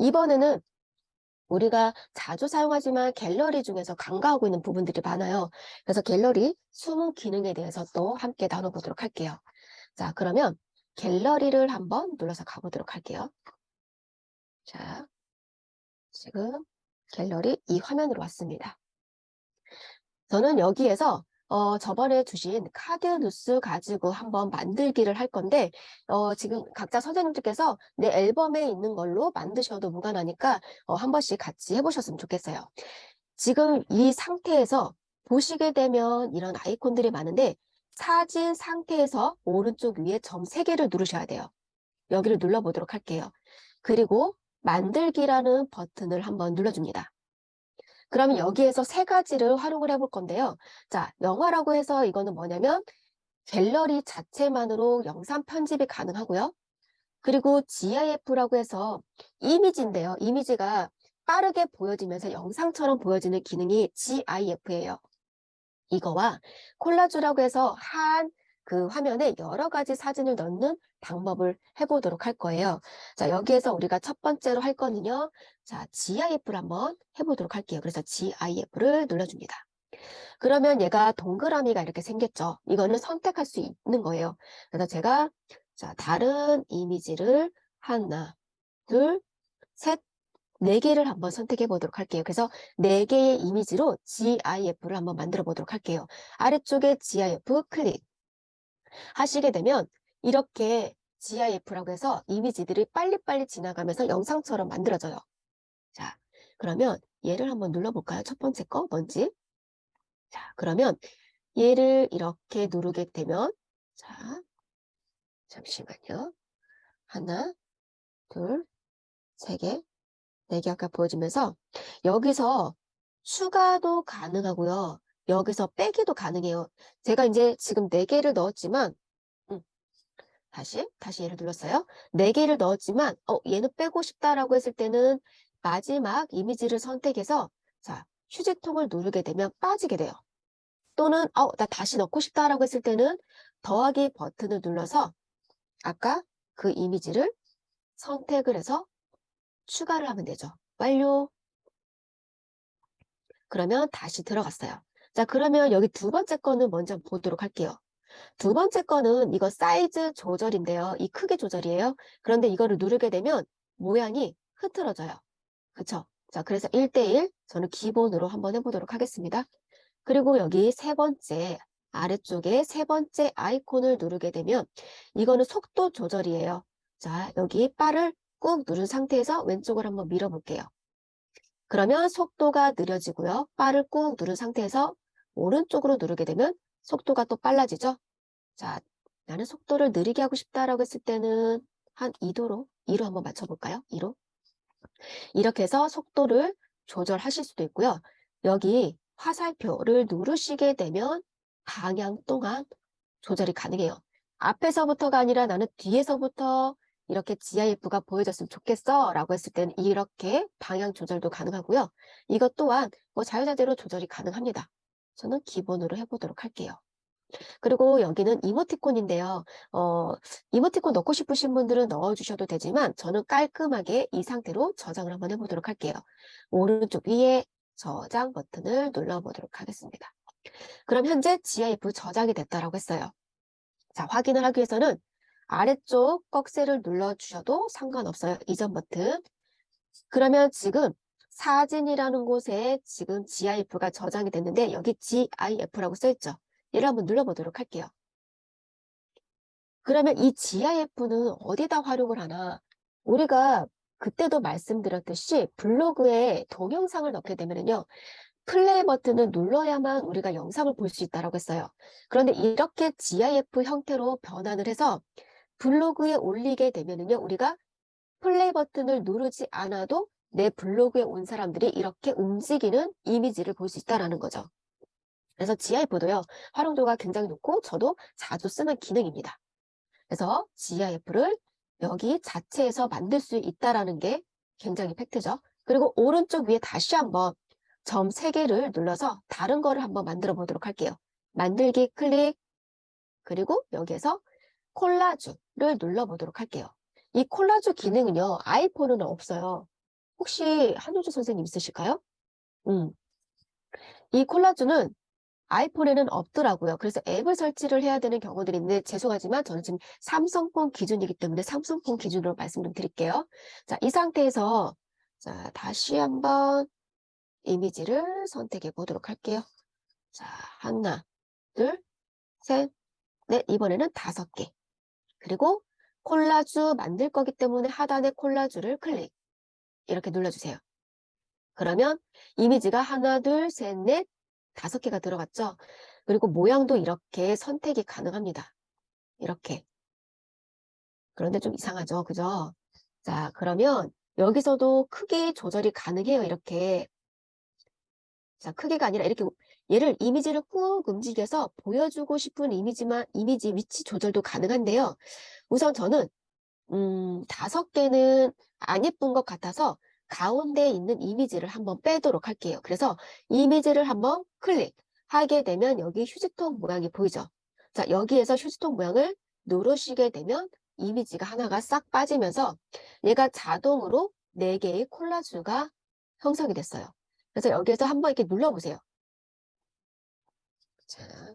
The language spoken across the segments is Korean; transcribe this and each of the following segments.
이번에는 우리가 자주 사용하지만 갤러리 중에서 간과하고 있는 부분들이 많아요. 그래서 갤러리 숨은 기능에 대해서 또 함께 나눠보도록 할게요. 자, 그러면 갤러리를 한번 눌러서 가보도록 할게요. 자, 지금 갤러리 이 화면으로 왔습니다. 저는 여기에서 저번에 주신 카드 뉴스 가지고 한번 만들기를 할 건데 지금 각자 선생님들께서 내 앨범에 있는 걸로 만드셔도 무관하니까 한 번씩 같이 해보셨으면 좋겠어요. 지금 이 상태에서 보시게 되면 이런 아이콘들이 많은데 사진 상태에서 오른쪽 위에 점 3개를 누르셔야 돼요. 여기를 눌러보도록 할게요. 그리고 만들기라는 버튼을 한번 눌러줍니다. 그러면 여기에서 3가지를 활용을 해볼 건데요. 자, 영화라고 해서 이거는 뭐냐면 갤러리 자체만으로 영상 편집이 가능하고요. 그리고 GIF라고 해서 이미지인데요. 이미지가 빠르게 보여지면서 영상처럼 보여지는 기능이 GIF예요. 이거와 콜라주라고 해서 한 그 화면에 여러 가지 사진을 넣는 방법을 해보도록 할 거예요. 자, 여기에서 우리가 첫 번째로 할 거는요. 자, GIF를 한번 해보도록 할게요. 그래서 GIF를 눌러줍니다. 그러면 얘가 동그라미가 이렇게 생겼죠. 이거는 선택할 수 있는 거예요. 그래서 제가 자, 다른 이미지를 하나, 둘, 셋, 4개를 한번 선택해 보도록 할게요. 그래서 4개의 이미지로 GIF를 한번 만들어 보도록 할게요. 아래쪽에 GIF 클릭 하시게 되면 이렇게 GIF라고 해서 이미지들이 빨리빨리 지나가면서 영상처럼 만들어져요. 자, 그러면 얘를 한번 눌러볼까요? 첫 번째 거 뭔지. 자, 그러면 얘를 이렇게 누르게 되면 자, 잠시만요. 하나, 둘, 세 개, 4개 아까 보여주면서 여기서 추가도 가능하고요. 여기서 빼기도 가능해요. 제가 이제 지금 4개를 넣었지만 음, 다시 얘를 눌렀어요. 4개를 넣었지만 얘는 빼고 싶다라고 했을 때는 마지막 이미지를 선택해서 자, 휴지통을 누르게 되면 빠지게 돼요. 또는 나 다시 넣고 싶다라고 했을 때는 더하기 버튼을 눌러서 아까 그 이미지를 선택을 해서 추가를 하면 되죠. 완료. 그러면 다시 들어갔어요. 자, 그러면 여기 두 번째 거는 먼저 보도록 할게요. 두 번째 거는 이거 사이즈 조절인데요. 이 크기 조절이에요. 그런데 이거를 누르게 되면 모양이 흐트러져요. 그쵸? 자, 그래서 1대1 저는 기본으로 한번 해보도록 하겠습니다. 그리고 여기 세 번째 아래쪽에 세 번째 아이콘을 누르게 되면 이거는 속도 조절이에요. 자, 여기 바를 꾹 누른 상태에서 왼쪽을 한번 밀어볼게요. 그러면 속도가 느려지고요. 바를 꾹 누른 상태에서 오른쪽으로 누르게 되면 속도가 또 빨라지죠. 자, 나는 속도를 느리게 하고 싶다라고 했을 때는 한 2로 한번 맞춰볼까요? 2로. 이렇게 해서 속도를 조절하실 수도 있고요. 여기 화살표를 누르시게 되면 방향 동안 조절이 가능해요. 앞에서부터가 아니라 나는 뒤에서부터 이렇게 GIF가 보여졌으면 좋겠어 라고 했을 때는 이렇게 방향 조절도 가능하고요. 이것 또한 뭐 자유자재로 조절이 가능합니다. 저는 기본으로 해보도록 할게요. 그리고 여기는 이모티콘인데요. 이모티콘 넣고 싶으신 분들은 넣어주셔도 되지만 저는 깔끔하게 이 상태로 저장을 한번 해보도록 할게요. 오른쪽 위에 저장 버튼을 눌러보도록 하겠습니다. 그럼 현재 GIF 저장이 됐다라고 했어요. 자, 확인을 하기 위해서는 아래쪽 꺽쇠를 눌러주셔도 상관없어요. 이전 버튼. 그러면 지금 사진이라는 곳에 지금 GIF가 저장이 됐는데 여기 GIF라고 써있죠. 얘를 한번 눌러보도록 할게요. 그러면 이 GIF는 어디다 활용을 하나? 우리가 그때도 말씀드렸듯이 블로그에 동영상을 넣게 되면요. 플레이 버튼을 눌러야만 우리가 영상을 볼 수 있다고 했어요. 그런데 이렇게 GIF 형태로 변환을 해서 블로그에 올리게 되면요. 우리가 플레이 버튼을 누르지 않아도 내 블로그에 온 사람들이 이렇게 움직이는 이미지를 볼 수 있다는 거죠. 그래서 GIF도요. 활용도가 굉장히 높고 저도 자주 쓰는 기능입니다. 그래서 GIF를 여기 자체에서 만들 수 있다는 게 굉장히 팩트죠. 그리고 오른쪽 위에 다시 한번 점 3개를 눌러서 다른 거를 한번 만들어 보도록 할게요. 만들기 클릭, 그리고 여기에서 콜라주를 눌러보도록 할게요. 이 콜라주 기능은요, 아이폰은 없어요. 혹시 한효주 선생님 있으실까요? 음, 이 콜라주는 아이폰에는 없더라고요. 그래서 앱을 설치를 해야 되는 경우들이 있는데 죄송하지만 저는 지금 삼성폰 기준이기 때문에 삼성폰 기준으로 말씀 좀 드릴게요. 자, 이 상태에서 자, 다시 한번 이미지를 선택해 보도록 할게요. 자, 하나, 둘, 셋, 넷, 이번에는 5개. 그리고 콜라주 만들 거기 때문에 하단에 콜라주를 클릭. 이렇게 눌러주세요. 그러면 이미지가 하나, 둘, 셋, 넷, 5개가 들어갔죠? 그리고 모양도 이렇게 선택이 가능합니다. 이렇게. 그런데 좀 이상하죠? 그죠? 자, 그러면 여기서도 크기 조절이 가능해요. 이렇게. 자, 크기가 아니라 이렇게 얘를 이미지를 꾹 움직여서 보여주고 싶은 이미지 위치 조절도 가능한데요. 우선 저는 5개는 안 예쁜 것 같아서 가운데 있는 이미지를 한번 빼도록 할게요. 그래서 이미지를 한번 클릭하게 되면 여기 휴지통 모양이 보이죠? 자, 여기에서 휴지통 모양을 누르시게 되면 이미지가 하나가 싹 빠지면서 얘가 자동으로 4개의 콜라주가 형성이 됐어요. 그래서 여기에서 한번 이렇게 눌러보세요. 자,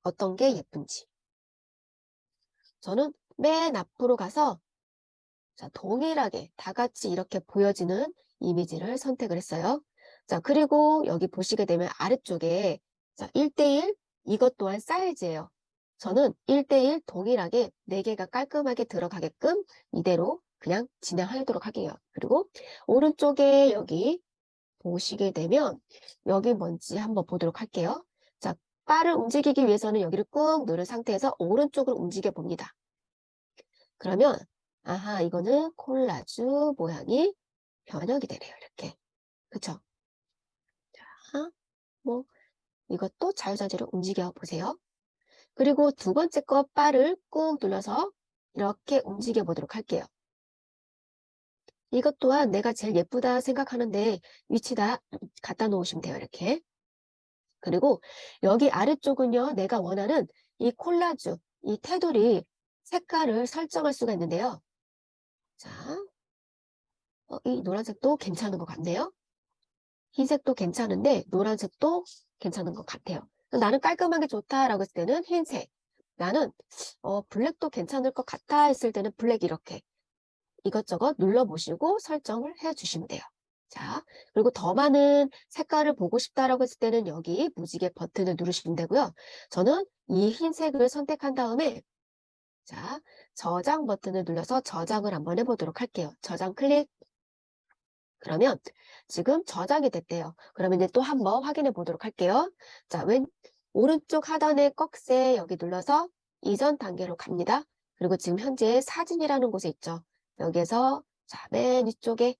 어떤 게 예쁜지. 저는 맨 앞으로 가서 자, 동일하게 다 같이 이렇게 보여지는 이미지를 선택을 했어요. 자, 그리고 여기 보시게 되면 아래쪽에 자, 1대1 이것 또한 사이즈예요. 저는 1대1 동일하게 4개가 깔끔하게 들어가게끔 이대로 그냥 진행하도록 할게요. 그리고 오른쪽에 여기 보시게 되면 여기 뭔지 한번 보도록 할게요. 자, 바를 움직이기 위해서는 여기를 꾹 누른 상태에서 오른쪽으로 움직여 봅니다. 그러면 아하 이거는 콜라주 모양이 변형이 되네요. 이렇게. 그쵸? 자, 뭐 이것도 자유자재로 움직여 보세요. 그리고 두 번째 거 바를 꾹 눌러서 이렇게 움직여 보도록 할게요. 이것 또한 내가 제일 예쁘다 생각하는데 위치다 갖다 놓으시면 돼요. 이렇게. 그리고 여기 아래쪽은요. 내가 원하는 이 콜라주, 이 테두리 색깔을 설정할 수가 있는데요. 자, 이 노란색도 괜찮은 것 같네요. 흰색도 괜찮은데 노란색도 괜찮은 것 같아요. 나는 깔끔하게 좋다라고 했을 때는 흰색. 나는 블랙도 괜찮을 것 같아 했을 때는 블랙 이렇게 이것저것 눌러보시고 설정을 해주시면 돼요. 자, 그리고 더 많은 색깔을 보고 싶다라고 했을 때는 여기 무지개 버튼을 누르시면 되고요. 저는 이 흰색을 선택한 다음에 자, 저장 버튼을 눌러서 저장을 한번 해보도록 할게요. 저장 클릭. 그러면 지금 저장이 됐대요. 그러면 이제 또 한번 확인해 보도록 할게요. 자, 오른쪽 하단에 꺽쇠 여기 눌러서 이전 단계로 갑니다. 그리고 지금 현재 사진이라는 곳에 있죠. 여기에서 자, 맨 위쪽에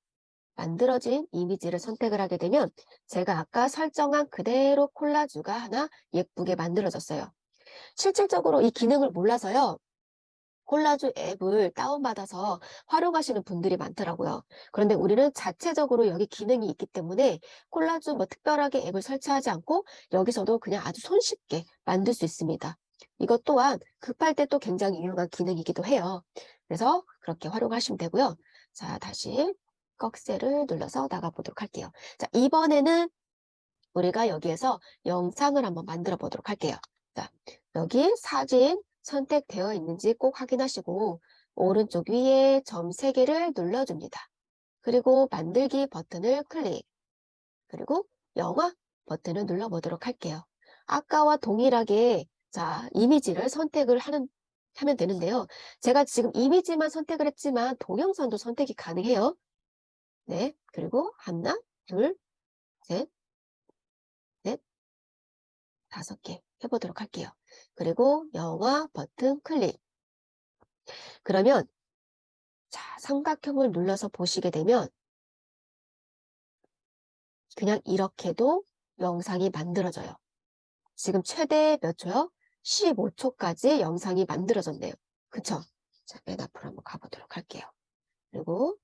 만들어진 이미지를 선택을 하게 되면 제가 아까 설정한 그대로 콜라주가 하나 예쁘게 만들어졌어요. 실질적으로 이 기능을 몰라서요. 콜라주 앱을 다운받아서 활용하시는 분들이 많더라고요. 그런데 우리는 자체적으로 여기 기능이 있기 때문에 콜라주 뭐 특별하게 앱을 설치하지 않고 여기서도 그냥 아주 손쉽게 만들 수 있습니다. 이것 또한 급할 때 또 굉장히 유용한 기능이기도 해요. 그래서 그렇게 활용하시면 되고요. 자, 다시 꺽쇠를 눌러서 나가보도록 할게요. 자, 이번에는 우리가 여기에서 영상을 한번 만들어 보도록 할게요. 자, 여기 사진 선택되어 있는지 꼭 확인하시고 오른쪽 위에 점 3개를 눌러줍니다. 그리고 만들기 버튼을 클릭. 그리고 영화 버튼을 눌러보도록 할게요. 아까와 동일하게 자 이미지를 하면 되는데요. 제가 지금 이미지만 선택을 했지만 동영상도 선택이 가능해요. 네, 그리고 하나, 둘, 셋, 넷, 5개 해보도록 할게요. 그리고 영화 버튼 클릭. 그러면 자, 삼각형을 눌러서 보시게 되면 그냥 이렇게도 영상이 만들어져요. 지금 최대 몇 초요? 15초까지 영상이 만들어졌네요. 그쵸? 자, 맨 앞으로 한번 가보도록 할게요. 그리고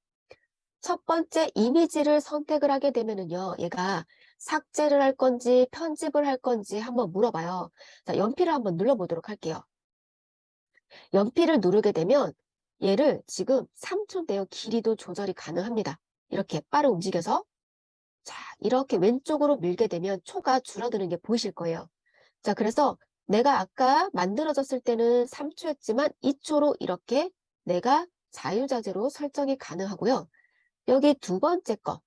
첫 번째 이미지를 선택을 하게 되면은요, 얘가 삭제를 할 건지 편집을 할 건지 한번 물어봐요. 자, 연필을 한번 눌러보도록 할게요. 연필을 누르게 되면 얘를 지금 3초인데요. 길이도 조절이 가능합니다. 이렇게 바로 움직여서 자, 이렇게 왼쪽으로 밀게 되면 초가 줄어드는 게 보이실 거예요. 자, 그래서 내가 아까 만들어졌을 때는 3초였지만 2초로 이렇게 내가 자유자재로 설정이 가능하고요. 여기 두 번째 거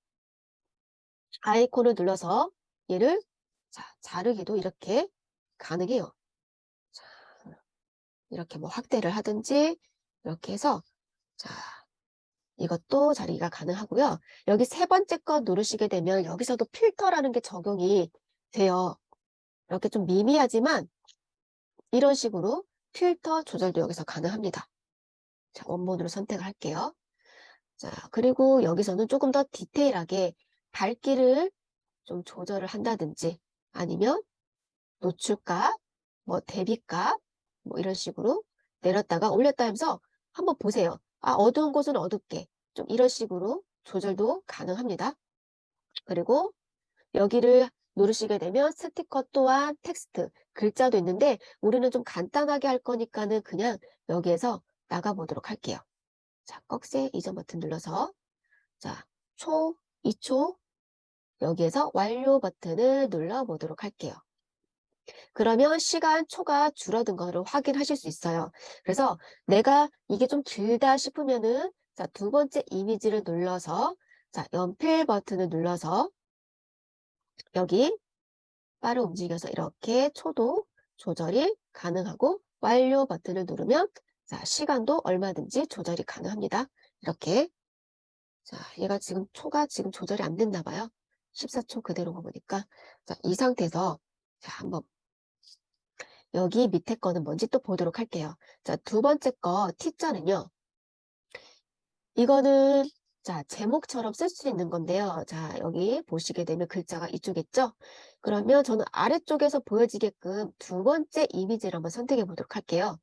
아이콘을 눌러서 얘를 자, 자르기도 이렇게 가능해요. 자, 이렇게 뭐 확대를 하든지 이렇게 해서 자, 이것도 자르기가 가능하고요. 여기 세 번째 거 누르시게 되면 여기서도 필터라는 게 적용이 돼요. 이렇게 좀 미미하지만 이런 식으로 필터 조절도 여기서 가능합니다. 자, 원본으로 선택을 할게요. 자, 그리고 여기서는 조금 더 디테일하게 밝기를 좀 조절을 한다든지 아니면 노출값, 뭐 대비값, 뭐 이런 식으로 내렸다가 올렸다 하면서 한번 보세요. 아, 어두운 곳은 어둡게 좀 이런 식으로 조절도 가능합니다. 그리고 여기를 누르시게 되면 스티커 또한 텍스트, 글자도 있는데 우리는 좀 간단하게 할 거니까는 그냥 여기에서 나가보도록 할게요. 자, 꺽쇠 이전 버튼 눌러서 자, 초, 2초 여기에서 완료 버튼을 눌러보도록 할게요. 그러면 시간 초가 줄어든 거를 확인하실 수 있어요. 그래서 내가 이게 좀 길다 싶으면은 자, 두 번째 이미지를 눌러서 자, 연필 버튼을 눌러서 여기 바로 움직여서 이렇게 초도 조절이 가능하고 완료 버튼을 누르면 자, 시간도 얼마든지 조절이 가능합니다. 이렇게 자, 얘가 지금 초가 지금 조절이 안 됐나 봐요. 14초 그대로 보니까 자, 이 상태에서 자, 한번 여기 밑에 거는 뭔지 또 보도록 할게요. 자, 두 번째 거 T자는요. 이거는 자, 제목처럼 쓸 수 있는 건데요. 자, 여기 보시게 되면 글자가 이쪽에 있죠? 그러면 저는 아래쪽에서 보여지게끔 두 번째 이미지를 한번 선택해 보도록 할게요.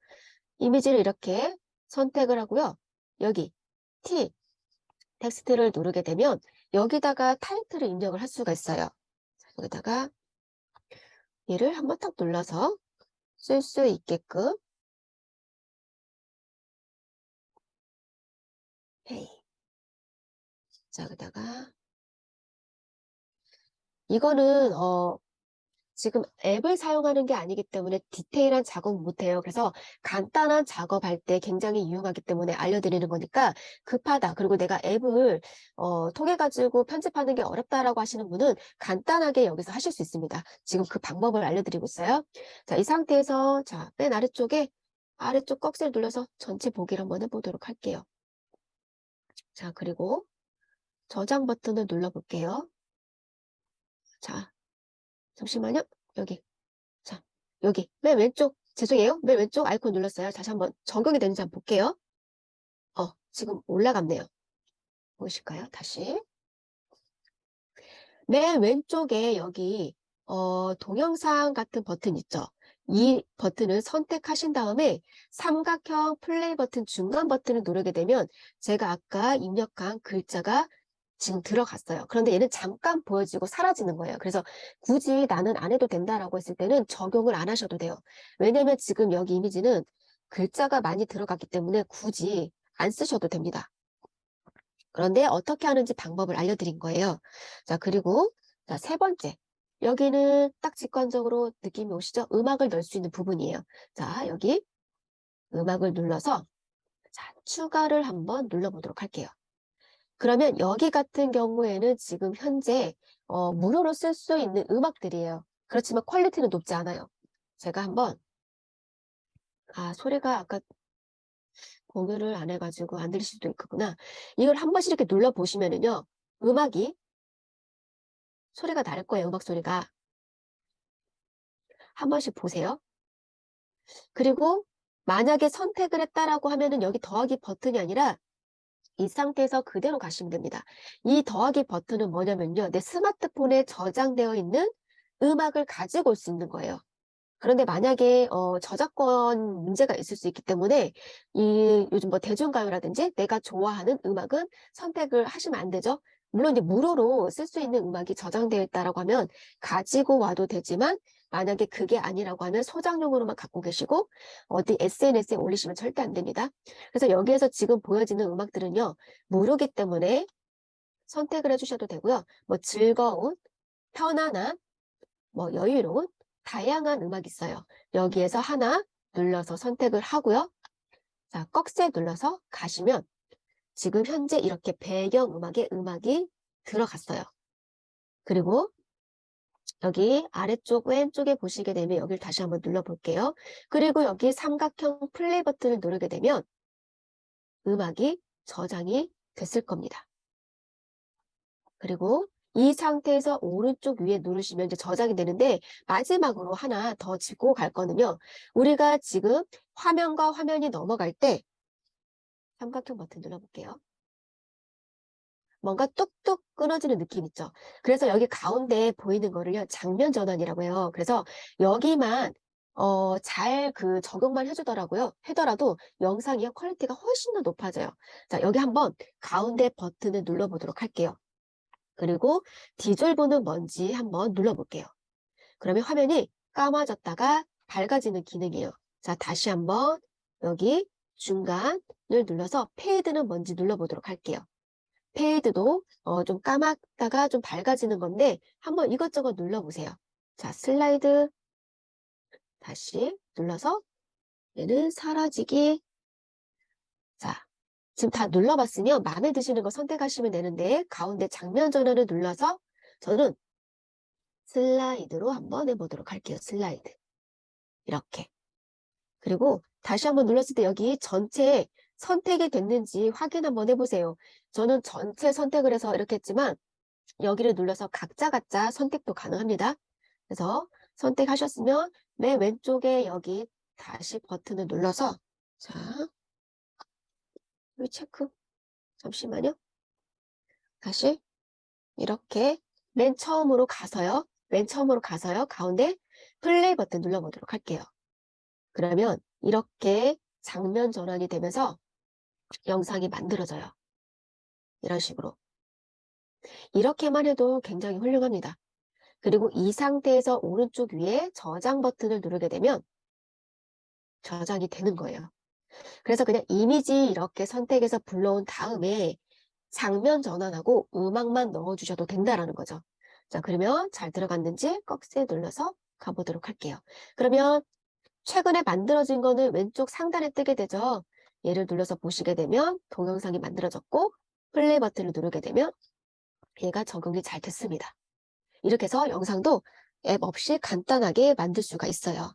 이미지를 이렇게 선택을 하고요. 여기 T, 텍스트를 누르게 되면 여기다가 타이틀을 입력을 할 수가 있어요. 자, 여기다가 얘를 한번 탁 눌러서 쓸 수 있게끔 헤이. 자, 여기다가 이거는 지금 앱을 사용하는 게 아니기 때문에 디테일한 작업 못해요. 그래서 간단한 작업할 때 굉장히 유용하기 때문에 알려드리는 거니까 급하다. 그리고 내가 앱을 통해 가지고 편집하는 게 어렵다라고 하시는 분은 간단하게 여기서 하실 수 있습니다. 지금 그 방법을 알려드리고 있어요. 자, 이 상태에서 자, 맨 아래쪽에 아래쪽 꺽쇠를 눌러서 전체 보기를 한번 해보도록 할게요. 자, 그리고 저장 버튼을 눌러볼게요. 자, 잠시만요. 여기. 자, 여기 맨 왼쪽 죄송해요. 맨 왼쪽 아이콘 눌렀어요. 다시 한번 적용이 되는지 한번 볼게요. 지금 올라갔네요. 보이실까요? 다시. 맨 왼쪽에 여기 동영상 같은 버튼 있죠? 이 버튼을 선택하신 다음에 삼각형 플레이 버튼 중간 버튼을 누르게 되면 제가 아까 입력한 글자가 지금 들어갔어요. 그런데 얘는 잠깐 보여지고 사라지는 거예요. 그래서 굳이 나는 안 해도 된다라고 했을 때는 적용을 안 하셔도 돼요. 왜냐면 지금 여기 이미지는 글자가 많이 들어갔기 때문에 굳이 안 쓰셔도 됩니다. 그런데 어떻게 하는지 방법을 알려드린 거예요. 자, 그리고 자, 세 번째. 여기는 딱 직관적으로 느낌이 오시죠? 음악을 넣을 수 있는 부분이에요. 자, 여기 음악을 눌러서 자, 추가를 한번 눌러보도록 할게요. 그러면 여기 같은 경우에는 지금 현재 무료로 쓸 수 있는 음악들이에요. 그렇지만 퀄리티는 높지 않아요. 제가 한번 소리가 아까 공유를 안 해가지고 안 들릴 수도 있구나. 이걸 한 번씩 이렇게 눌러보시면은요. 음악이 소리가 날 거예요. 음악 소리가. 한 번씩 보세요. 그리고 만약에 선택을 했다라고 하면은 여기 더하기 버튼이 아니라 이 상태에서 그대로 가시면 됩니다. 이 더하기 버튼은 뭐냐면요. 내 스마트폰에 저장되어 있는 음악을 가지고 올 수 있는 거예요. 그런데 만약에 저작권 문제가 있을 수 있기 때문에 이 요즘 뭐 대중가요라든지 내가 좋아하는 음악은 선택을 하시면 안 되죠. 물론 이제 무료로 쓸 수 있는 음악이 저장되어 있다라고 하면 가지고 와도 되지만 만약에 그게 아니라고 하면 소장용으로만 갖고 계시고 어디 SNS에 올리시면 절대 안 됩니다. 그래서 여기에서 지금 보여지는 음악들은요 무료기 때문에 선택을 해주셔도 되고요. 뭐 즐거운, 편안한, 뭐 여유로운, 다양한 음악이 있어요. 여기에서 하나 눌러서 선택을 하고요. 자, 꺽쇠 눌러서 가시면 지금 현재 이렇게 배경음악에 음악이 들어갔어요. 그리고 여기 아래쪽 왼쪽에 보시게 되면 여기를 다시 한번 눌러볼게요. 그리고 여기 삼각형 플레이 버튼을 누르게 되면 음악이 저장이 됐을 겁니다. 그리고 이 상태에서 오른쪽 위에 누르시면 이제 저장이 되는데 마지막으로 하나 더 짚고 갈 거는요. 우리가 지금 화면과 화면이 넘어갈 때 삼각형 버튼 눌러볼게요. 뭔가 뚝뚝 끊어지는 느낌 있죠. 그래서 여기 가운데 보이는 거를요, 장면 전환이라고 해요. 그래서 여기만 잘 그 적용만 해주더라고요. 하더라도 영상이 퀄리티가 훨씬 더 높아져요. 자, 여기 한번 가운데 버튼을 눌러보도록 할게요. 그리고 디졸브는 뭔지 한번 눌러볼게요. 그러면 화면이 까마졌다가 밝아지는 기능이에요. 자, 다시 한번 여기 중간을 눌러서 페이드는 뭔지 눌러보도록 할게요. 페이드도 좀 까맣다가 좀 밝아지는 건데 한번 이것저것 눌러보세요. 자, 슬라이드 다시 눌러서 얘는 사라지기. 자, 지금 다 눌러봤으면 마음에 드시는 거 선택하시면 되는데 가운데 장면 전환을 눌러서 저는 슬라이드로 한번 해보도록 할게요. 슬라이드. 이렇게. 그리고 다시 한번 눌렀을 때 여기 전체 선택이 됐는지 확인 한번 해보세요. 저는 전체 선택을 해서 이렇게 했지만 여기를 눌러서 각자 선택도 가능합니다. 그래서 선택하셨으면 맨 왼쪽에 여기 다시 버튼을 눌러서 자, 여기 체크. 잠시만요. 다시 이렇게 맨 처음으로 가서요. 맨 처음으로 가서요. 가운데 플레이 버튼 눌러보도록 할게요. 그러면 이렇게 장면 전환이 되면서 영상이 만들어져요. 이런 식으로. 이렇게만 해도 굉장히 훌륭합니다. 그리고 이 상태에서 오른쪽 위에 저장 버튼을 누르게 되면 저장이 되는 거예요. 그래서 그냥 이미지 이렇게 선택해서 불러온 다음에 장면 전환하고 음악만 넣어주셔도 된다라는 거죠. 자, 그러면 잘 들어갔는지 꺽쇠 눌러서 가보도록 할게요. 그러면 최근에 만들어진 거는 왼쪽 상단에 뜨게 되죠. 얘를 눌러서 보시게 되면 동영상이 만들어졌고 플레이 버튼을 누르게 되면 얘가 적용이 잘 됐습니다. 이렇게 해서 영상도 앱 없이 간단하게 만들 수가 있어요.